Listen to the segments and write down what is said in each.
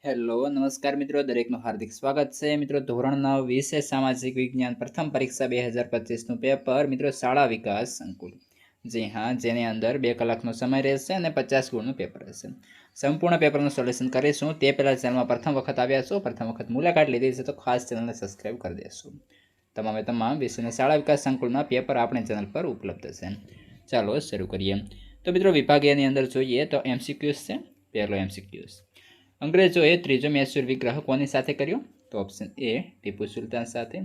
Hello નમસ્કાર મિત્રો, દરેકનું હાર્દિક સ્વાગત છે. મિત્રો ધોરણ 9 વિષય સામાજિક વિજ્ઞાન પ્રથમ પરીક્ષા 2025નું પેપર મિત્રો શાળા વિકાસ સંકુલ. જી હા, જેની અંદર 2 કલાકનો સમય રહેશે અને 50 ગુણનું પેપર રહેશે. સંપૂર્ણ પેપરનું સોલ્યુશન કરીશું. તે પહેલાં ચેનલમાં પ્રથમ વખત આવ્યા છો, પ્રથમ વખત મુલાકાત લીધી છે તો ખાસ ચેનલને સબસ્ક્રાઈબ કરી દેશો. તમામ વિષયના શાળા વિકાસ સંકુલના પેપર આપણી ચેનલ પર ઉપલબ્ધ છે. ચાલો શરૂ કરીએ. તો મિત્રો વિભાગીયની અંદર જોઈએ તો MCQs છે. પહેલો MCQs, અંગ્રેજોએ ત્રીજો મૈસૂર વિગ્રહ કોની સાથે કર્યો? તો ઓપ્શન એ ટીપુ સુલતાન સાથે.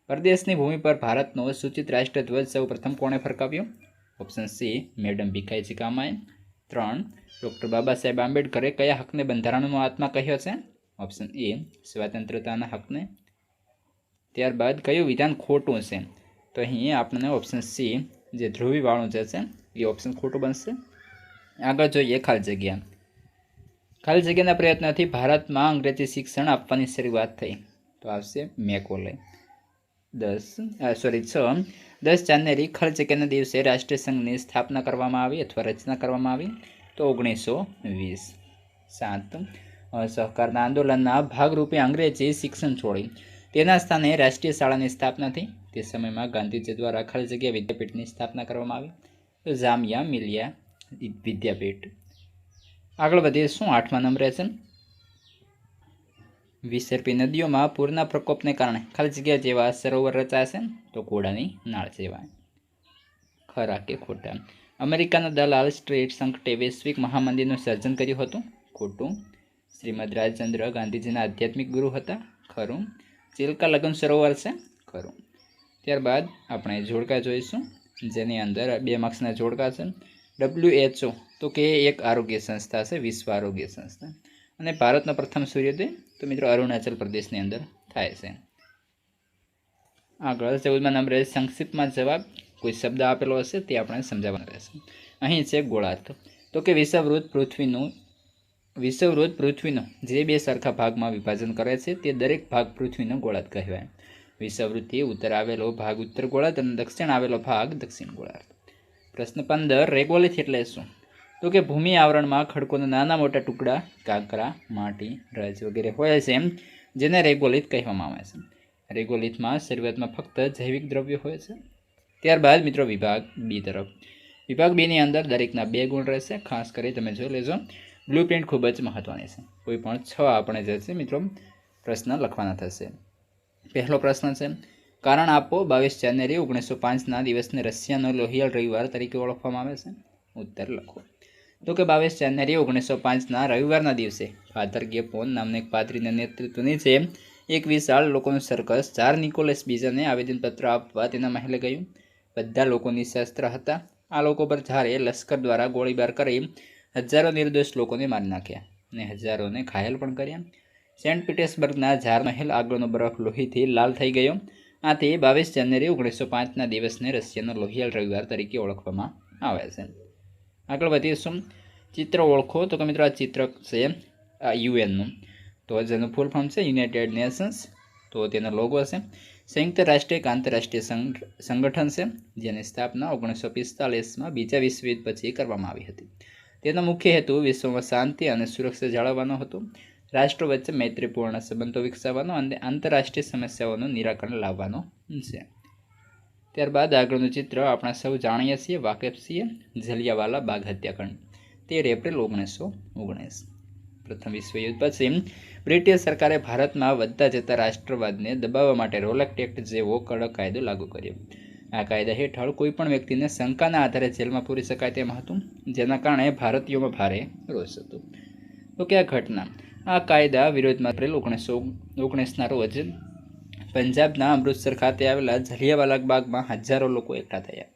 પરદેશની ભૂમિ પર ભારતનો સૂચિત રાષ્ટ્રધ્વજ સૌ પ્રથમ કોણે ફરકાવ્યો? ઓપ્શન સી મેડમ ભીખાઈજી કામાએ. 3. ડૉક્ટર બાબા સાહેબ આંબેડકરે કયા હકને બંધારણનો આત્મા કહ્યો છે? ઓપ્શન એ સ્વતંત્રતાના હકને. ત્યારબાદ કયું વિધાન ખોટું છે? તો અહીં આપણને ઓપ્શન સી જે ધ્રુવીવાળું જે છે એ ઓપ્શન ખોટું બનશે. આગળ જોઈએ ખાલી જગ્યા. ખાલી જગ્યાના પ્રયત્નથી ભારતમાં અંગ્રેજી શિક્ષણ આપવાની શરૂઆત થઈ. તો આવશે મેકોલે. 6. 10 જાન્યુઆરી ખાલી જગ્યાના દિવસે રાષ્ટ્રીય સંઘની સ્થાપના કરવામાં આવી અથવા રચના કરવામાં આવી. તો 1920. 7. સહકારના આંદોલનના ભાગરૂપે અંગ્રેજી શિક્ષણ છોડી તેના સ્થાને રાષ્ટ્રીય શાળાની સ્થાપના થઈ. તે સમયમાં ગાંધીજી દ્વારા ખાલી જગ્યા વિદ્યાપીઠની સ્થાપના કરવામાં આવી. તો જામિયા મિલિયા વિદ્યાપીઠ. આગળ વધીએ. શું 8મા નંબરે છે? વિસર્પી નદીઓમાં પૂરના પ્રકોપને કારણે ખાલી જગ્યા જેવા સરોવર રચાશે? તો ઘોડાની નાળ જેવા. ખરા કે ખોટા? અમેરિકાના દલાલ સ્ટ્રીટ સંકટે વૈશ્વિક મહામંદીનું સર્જન કર્યું હતું? ખોટું. શ્રીમદ રાજચંદ્ર ગાંધીજીના આધ્યાત્મિક ગુરુ હતા? ખરું. ચિલ્કા લગ્ન સરોવર છે? ખરું. ત્યારબાદ આપણે જોડકા જોઈશું, જેની અંદર 2 માર્ક્સના જોડકા છે. WHO તો કે એક આરોગ્ય સંસ્થા છે, વિશ્વ આરોગ્ય સંસ્થા. અને ભારતનો પ્રથમ સૂર્યોદય તો મિત્રો અરુણાચલ પ્રદેશની અંદર થાય છે. આગળ 14મા નંબરે સંક્ષિપ્તમાં જવાબ કોઈ શબ્દ આપેલો હશે તે આપણે સમજાવવાનો રહેશે. અહીં છે ગોળાર્ધ. તો કે વિષુવવૃત્ત પૃથ્વીનો જે 2 સરખા ભાગમાં વિભાજન કરે છે તે દરેક ભાગ પૃથ્વીનો ગોળાર્ધ કહેવાય. વિષુવવૃત્તથી ઉત્તર આવેલો ભાગ ઉત્તર ગોળાર્ધ અને દક્ષિણ આવેલો ભાગ દક્ષિણ ગોળાર્ધ. પ્રશ્ન 15, રેગોલિથ એટલે શું? તો કે ભૂમિ આવરણમાં ખડકોના નાના મોટા ટુકડા, કાંકરા, માટી, રજ વગેરે હોય છે જેને રેગોલિથ કહેવામાં આવે છે. રેગોલિથમાં શરૂઆતમાં ફક્ત જૈવિક દ્રવ્યો હોય છે. ત્યારબાદ મિત્રો વિભાગ બી તરફ. વિભાગ બીની અંદર દરેકના 2 ગુણ રહેશે. ખાસ કરી તમે જોઈ લેજો, બ્લુ પ્રિન્ટ ખૂબ જ મહત્ત્વની છે. કોઈ પણ 6 આપણે જે છે મિત્રો પ્રશ્ન લખવાના થશે. પહેલો પ્રશ્ન છે, કારણ આપો 22 જાન્યુઆરી 1905ના દિવસને રશિયાનો લોહિયાળ રવિવાર તરીકે ઓળખવામાં આવે છે. ઉત્તર લખો. તો કે 22 જાન્યુઆરી 1905ના રવિવારના દિવસે ફાધર ગેપોન નામના એક પાદરીના નેતૃત્વ નીચે એક વિશાળ લોકોનું સર્કસ ઝાર નિકોલસ બીજાને આવેદનપત્ર આપવા તેના મહેલે ગયું. બધા લોકો નિશસ્ત્ર હતા. આ લોકો પર ઝારે લશ્કર દ્વારા ગોળીબાર કરી હજારો નિર્દોષ લોકોને મારી નાખ્યા અને હજારોને ઘાયલ પણ કર્યા. સેન્ટ પીટર્સબર્ગના ઝાર મહેલ આગળનો બરફ લોહીથી લાલ થઈ ગયો. આથી 22 જાન્યુઆરી 1905ના દિવસને રશિયાનો લોહિયાળ રવિવાર તરીકે ઓળખવામાં આવે છે. આગળ વધીશું. ચિત્ર ઓળખો. તો કે મિત્રો આ ચિત્ર છે યુએનનું, તો જેનું ફૂલ ફોર્મ છે યુનાઇટેડ નેશન્સ. તો તેનો લોગો છે. સંયુક્ત રાષ્ટ્ર એક આંતરરાષ્ટ્રીય સંગઠન છે જેની સ્થાપના 1945માં બીજા વિશ્વયુદ્ધ પછી કરવામાં આવી હતી. તેનો મુખ્ય હેતુ વિશ્વમાં શાંતિ અને સુરક્ષા જાળવવાનો હતો, રાષ્ટ્રો વચ્ચે મૈત્રીપૂર્ણ સંબંધો વિકસાવવાનો અને આંતરરાષ્ટ્રીય સમસ્યાઓનું નિરાકરણ લાવવાનો છે. ત્યારબાદ આગળનું ચિત્ર આપણે સૌ જાણીએ છીએ, વાકેફ છીએ, જલિયાવાલા બાગ હત્યાકાંડ 13 એપ્રિલ 1919. પ્રથમ વિશ્વયુદ્ધ પછી બ્રિટિશ સરકારે ભારતમાં વધતા જતા રાષ્ટ્રવાદને દબાવવા માટે રોલેક્ટ એક્ટ જેવો કડક કાયદો લાગુ કર્યો. આ કાયદા હેઠળ કોઈપણ વ્યક્તિને શંકાના આધારે જેલમાં પૂરી શકાય તેમ હતું, જેના કારણે ભારતીયોમાં ભારે રોષ હતો. તો કે આ ઘટના, આ કાયદા વિરોધમાં એપ્રિલ 1919ના રોજ પંજાબના અમૃતસર ખાતે આવેલા જલિયાવાલા બાગમાં હજારો લોકો એકઠા થયા.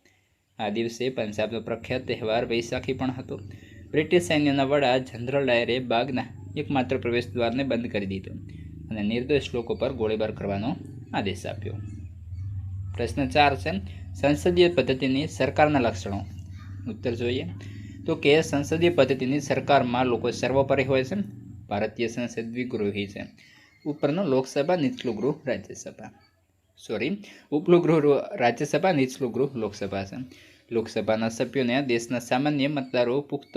આ દિવસે પંજાબનો પ્રખ્યાત તહેવાર વૈશાખી પણ હતો. બ્રિટિશ સૈન્યના વડા જનરલ ડાયરે બાગના એકમાત્ર પ્રવેશ દ્વારને બંધ કરી દીધો અને નિર્દોષ લોકો પર ગોળીબાર કરવાનો આદેશ આપ્યો. પ્રશ્ન 4 છે, સંસદીય પદ્ધતિની સરકારના લક્ષણો. ઉત્તર જોઈએ. તો કે સંસદીય પદ્ધતિની સરકારમાં લોકો સર્વોપરી હોય છે. ભારતીય સંસદ દ્વિગૃહી છે. ઉપરનું લોકસભા, નીચલું ગૃહ રાજ્યસભા. ઉપલું ગૃહ રાજ્યસભા, નીચલું ગૃહ લોકસભા છે. લોકસભાના સભ્યોને દેશના સામાન્ય મતદારો પુખ્ત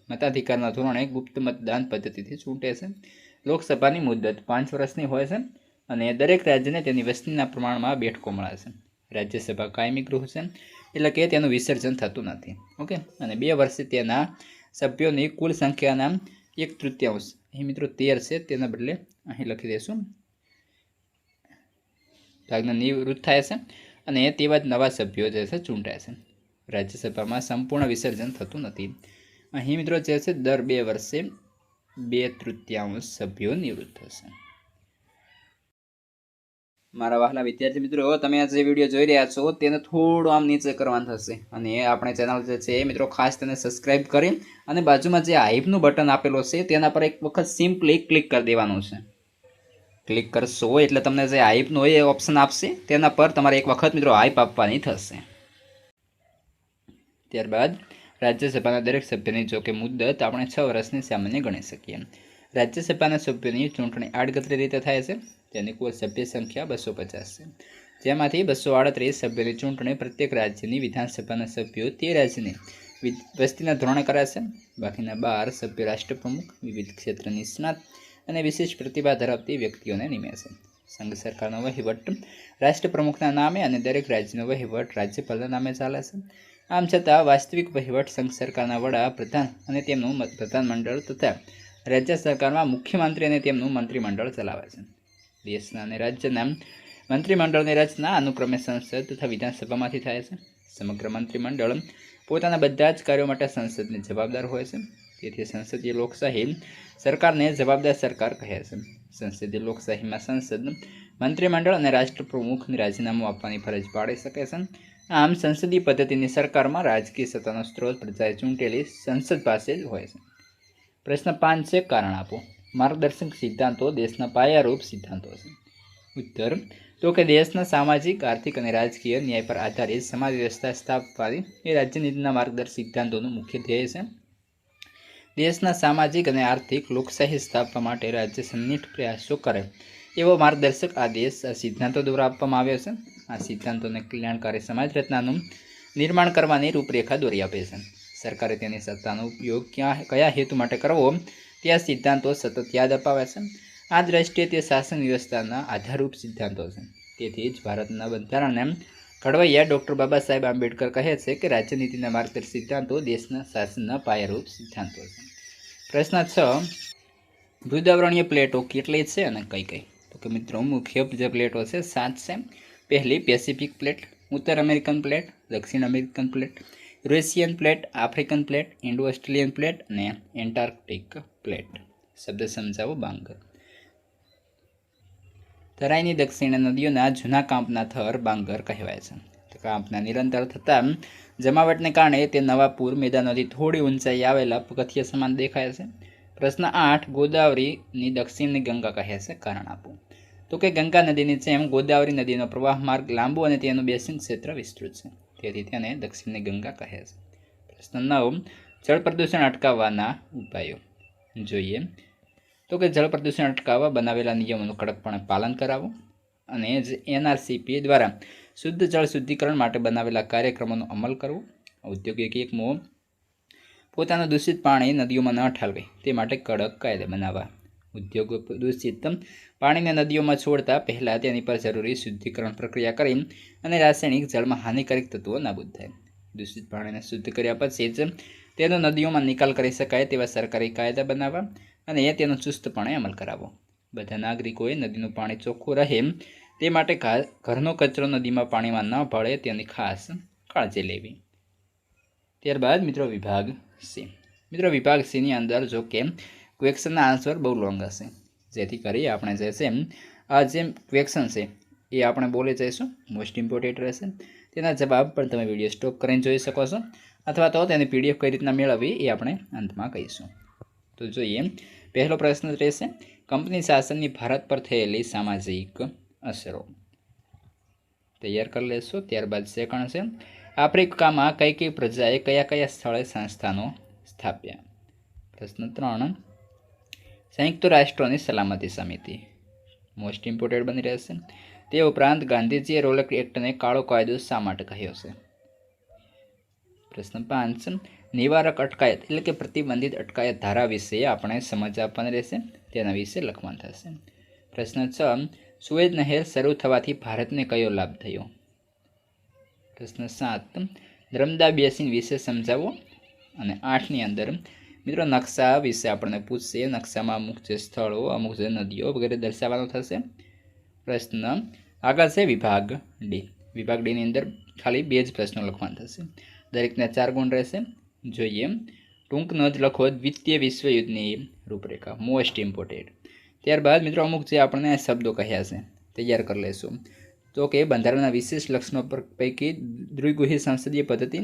મતાધિકારના ધોરણે ગુપ્ત મતદાન પદ્ધતિથી ચૂંટે છે. લોકસભાની મુદત 5 વર્ષની હોય છે અને દરેક રાજ્યને તેની વસ્તીના પ્રમાણમાં બેઠકો મળે છે. રાજ્યસભા કાયમી ગૃહ છે, એટલે કે તેનું વિસર્જન થતું નથી. ઓકે, અને 2 વર્ષે તેના સભ્યોની કુલ સંખ્યાના 1/3, અહીં મિત્રો 13 છે, તેના બદલે અહીં લખી દઈશું ભાગના નિવૃત્ત થાય છે અને તેવા જ નવા સભ્યો જે છે ચૂંટાય છે. રાજ્યસભામાં સંપૂર્ણ વિસર્જન થતું નથી. અહીં મિત્રો જે છે દર 2 વર્ષે 2/3 સભ્યો નિવૃત્ત થશે. મારા વહાલા વિદ્યાર્થી મિત્રો, તમે આ જે વિડીયો જોઈ રહ્યા છો તેને થોડું આમ નીચે કરવાનું થશે અને આપણે ચેનલ જે છે મિત્રો ખાસ તેને સબસ્ક્રાઈબ કરી અને બાજુમાં જે હાઈપનું બટન આપેલું છે તેના પર એક વખત સિમ્પલી ક્લિક કરી દેવાનું છે. ક્લિક કરશો એટલે તમને જે હાઈપનું હોય એ ઓપ્શન આપશે, તેના પર તમારે એક વખત મિત્રો હાઈપ આપવાની થશે. ત્યારબાદ રાજ્યસભાના દરેક સભ્યની જોકે મુદ્દત આપણે 6 વર્ષની સામાન્ય ગણી શકીએ. રાજ્યસભાના સભ્યોની ચૂંટણી આડકતરી રીતે થાય છે. તેની કુલ સભ્ય સંખ્યા 250 છે, જેમાંથી 238 સભ્યોની ચૂંટણી પ્રત્યેક રાજ્યની વિધાનસભાના સભ્યો તે રાજ્યની વસ્તીના ધોરણે કરે છે. બાકીના 12 સભ્યો રાષ્ટ્રપ્રમુખ, વિવિધ ક્ષેત્ર નિષ્ણાત અને વિશેષ પ્રતિભા ધરાવતી વ્યક્તિઓને નિમે છે. સંઘ સરકારનો વહીવટ રાષ્ટ્રપ્રમુખના નામે અને દરેક રાજ્યનો વહીવટ રાજ્યપાલના નામે ચાલે છે. આમ છતાં વાસ્તવિક વહીવટ સંઘ સરકારના વડા પ્રધાન અને તેમનું પ્રધાનમંડળ તથા રાજ્ય સરકારમાં મુખ્યમંત્રી અને તેમનું મંત્રીમંડળ ચલાવે છે. દેશના અને રાજ્યના મંત્રીમંડળની રચના અનુક્રમે સંસદ તથા વિધાનસભામાંથી થાય છે. સમગ્ર મંત્રીમંડળ પોતાના બધા જ કાર્યો માટે સંસદને જવાબદાર હોય છે. તેથી સંસદીય લોકશાહી સરકારને જવાબદાર સરકાર કહે છે. સંસદીય લોકશાહીમાં સંસદ મંત્રીમંડળ અને રાષ્ટ્રપ્રમુખને રાજીનામું આપવાની ફરજ પાડી શકે છે. આમ સંસદીય પદ્ધતિની સરકારમાં રાજકીય સત્તાનો સ્ત્રોત પ્રજાએ ચૂંટેલી સંસદ પાસે જ હોય છે. પ્રશ્ન 5 છે, કારણ આપો. માર્ગદર્શક સિદ્ધાંતો દેશના પાયારૂપ સિદ્ધાંતો છે. ઉત્તર તો કે દેશના સામાજિક, આર્થિક અને રાજકીય ન્યાય પર આધારિત સમાજ વ્યવસ્થા સ્થાપવાની એ રાજ્યનીતિના માર્ગદર્શક સિદ્ધાંતોનું મુખ્ય ધ્યેય છે. દેશના સામાજિક અને આર્થિક લોકશાહી સ્થાપવા માટે રાજ્ય સન્નિષ્ઠ પ્રયાસો કરે એવો માર્ગદર્શક આદેશ આ સિદ્ધાંતો દ્વારા આપવામાં આવ્યો છે. આ સિદ્ધાંતોને કલ્યાણકારી સમાજ રચનાનું નિર્માણ કરવાની રૂપરેખા દોરી આપે છે. સરકારે તેની સત્તાનો ઉપયોગ કયા હેતુ માટે કરવો તે આ સિદ્ધાંતો સતત યાદ અપાવે છે. આ દ્રષ્ટિએ તે શાસન વ્યવસ્થાના આધારરૂપ સિદ્ધાંતો છે. તેથી જ ભારતના બંધારણને ઘડવૈયા ડૉક્ટર બાબા સાહેબ આંબેડકર કહે છે કે રાજ્યનીતિના માર્ગદર્શક સિદ્ધાંતો દેશના શાસનના પાયારૂપ સિદ્ધાંતો છે. પ્રશ્ન 6, મૃદાવરણીય પ્લેટો કેટલી છે અને કઈ કઈ? તો કે મિત્રો મુખ્ય જે પ્લેટો છે 7 છે. પહેલી પેસિફિક પ્લેટ, ઉત્તર અમેરિકન પ્લેટ, દક્ષિણ American plate, Eurasian plate, African plate, Indo Australian plate અને એન્ટાર્કટિક પ્લેટ. શબ્દ સમજાવો. બાંગર. તરાઈની દક્ષિણે નદીઓના જૂના કાંપના થર બાંગર કહેવાય છે. કાંપના નિરંતર થતા જમાવટને કારણે તે નવા પૂર મેદાનોથી થોડી ઊંચાઈ આવેલા પગથિયા સમાન દેખાય છે. પ્રશ્ન 8, ગોદાવરીની દક્ષિણની ગંગા કહે છે, કારણ આપો. તો કે ગંગા નદીની જેમ ગોદાવરી નદીનો પ્રવાહ માર્ગ લાંબો અને તેનું બેસિન ક્ષેત્ર વિસ્તૃત છે. તેથી તેને દક્ષિણની ગંગા કહે છે. પ્રશ્ન 9, જળ પ્રદૂષણ અટકાવવાના ઉપાયો જોઈએ. તો કે જળ પ્રદૂષણ અટકાવવા બનાવેલા નિયમોનું કડકપણે પાલન કરાવવું અને NRCP દ્વારા શુદ્ધ જળ શુદ્ધિકરણ માટે બનાવેલા કાર્યક્રમોનો અમલ કરવો. ઔદ્યોગિક એકમો પોતાનું દૂષિત પાણી નદીઓમાં ન ઠાલવે તે માટે કડક કાયદા બનાવવા. ઉદ્યોગો દૂષિત પાણીને નદીઓમાં છોડતા પહેલાં તેની પર જરૂરી શુદ્ધિકરણ પ્રક્રિયા કરી અને રાસાયણિક જળમાં હાનિકારક તત્વો નાબૂદ થાય. દૂષિત પાણીને શુદ્ધ કર્યા પછી જ તેનો નદીઓમાં નિકાલ કરી શકાય તેવા સરકારી કાયદા બનાવવા અને તેનો ચુસ્તપણે અમલ કરાવવો. બધા નાગરિકોએ નદીનું પાણી ચોખ્ખું રહે તે માટે ઘરનો કચરો નદીમાં પાણીમાં ન ભળે તેની ખાસ કાળજી લેવી. ત્યારબાદ મિત્રો વિભાગ સી. મિત્રો વિભાગ સીની અંદર જો કે ક્વેશ્ચનના આન્સર બહુ લોંગ હશે, જેથી કરી આપણે જે છે આ જે ક્વેશ્ચન છે એ આપણે બોલી જઈશું, મોસ્ટ ઇમ્પોર્ટન્ટ રહેશે. તેના જવાબ પણ તમે વિડીયો સ્ટોપ કરીને જોઈ શકો છો, અથવા તો તેની PDF કઈ રીતના મેળવવી એ આપણે અંતમાં કહીશું. તો જોઈએ, પહેલો પ્રશ્ન રહેશે, કંપની શાસનની ભારત પર થયેલી સામાજિક અસરો. તૈયાર કરી લેશો. ત્યારબાદ સેકન્ડ છે, આફ્રિકામાં કઈ કઈ પ્રજાએ કયા કયા સ્થળે સંસ્થાનો સ્થાપ્યા. પ્રશ્ન 3, સંયુક્ત રાષ્ટ્રોની સલામતી સમિતિ મોસ્ટ ઇમ્પોર્ટન્ટ બની રહેશે. તે ઉપરાંત ગાંધીજીએ રોલેટ એક્ટને કાળો કાયદો શા માટે કહ્યો છે. પ્રશ્ન 5 નિવારક અટકાયત એટલે કે પ્રતિબંધિત અટકાયત ધારા વિશે આપણે સમજ આપવાની રહેશે, તેના વિશે લખવાનું થશે. પ્રશ્ન 6 સુએઝ નહેર શરૂ થવાથી ભારતને કયો લાભ થયો? પ્રશ્ન 7 નર્મદા બેસિન વિશે સમજાવો. અને 8ની અંદર મિત્રો નકશા વિશે આપણને પૂછશે. નકશામાં અમુક જે સ્થળો, અમુક જે નદીઓ વગેરે દર્શાવવાનું થશે. પ્રશ્ન આગળ છે વિભાગ ડી. વિભાગ ડીની અંદર ખાલી 2 જ પ્રશ્નો લખવાના થશે. દરેકને 4 ગુણ રહેશે. જોઈએ, ટૂંક નોંધ લખો દ્વિતીય વિશ્વયુદ્ધની રૂપરેખા, મોસ્ટ ઇમ્પોર્ટન્ટ. ત્યારબાદ મિત્રો અમુક જે આપણને શબ્દો કહ્યા છે તૈયાર કરી લઈશું. તો કે બંધારણના વિશેષ લક્ષણો પૈકી દ્વિગુહી સંસદીય પદ્ધતિ,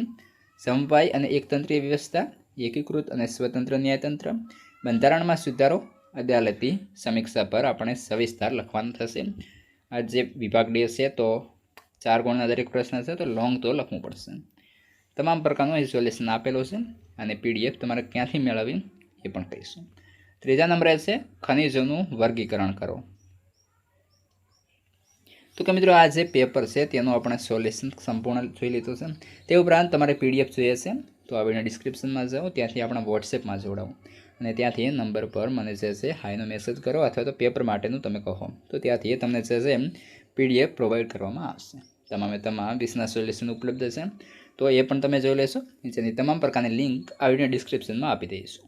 સમવાય અને એકતંત્રીય વ્યવસ્થા, એકીકૃત અને સ્વતંત્ર ન્યાયતંત્ર, બંધારણમાં સુધારો, અદાલતી સમીક્ષા પર આપણે સવિસ્તાર લખવાનું થશે. આ જે વિભાગ ડી છે તો 4 ગુણના દરેક પ્રશ્ન છે તો લોંગ તો લખવું પડશે. તમામ પ્રકારનું સોલ્યુશન આપેલું છે અને પીડીએફ તમારે ક્યાંથી મેળવવી એ પણ કહીશું. ત્રીજા નંબરે છે ખનિજોનું વર્ગીકરણ કરો. તો કે મિત્રો આ જે પેપર છે તેનું આપણે સોલ્યુશન સંપૂર્ણ જોઈ લીધું છે. તે ઉપરાંત તમારે પીડીએફ જોઈએ છે તો આ વિડીયો ડિસ્ક્રિપ્શનમાં જાઓ, ત્યાંથી આપણા વોટ્સએપમાં જોડાવો અને ત્યાંથી નંબર પર મને જે છે હાઈનો મેસેજ કરો અથવા તો પેપર માટેનું તમે કહો તો ત્યાંથી તમને જે છે પીડીએફ પ્રોવાઈડ કરવામાં આવશે. તમામ 20ના સોલ્યુશન ઉપલબ્ધ છે તો એ પણ તમે જોઈ લેશો. નીચેની તમામ પ્રકારની લિંક આ વિડીયો ડિસ્ક્રિપ્શનમાં આપી દઈશું.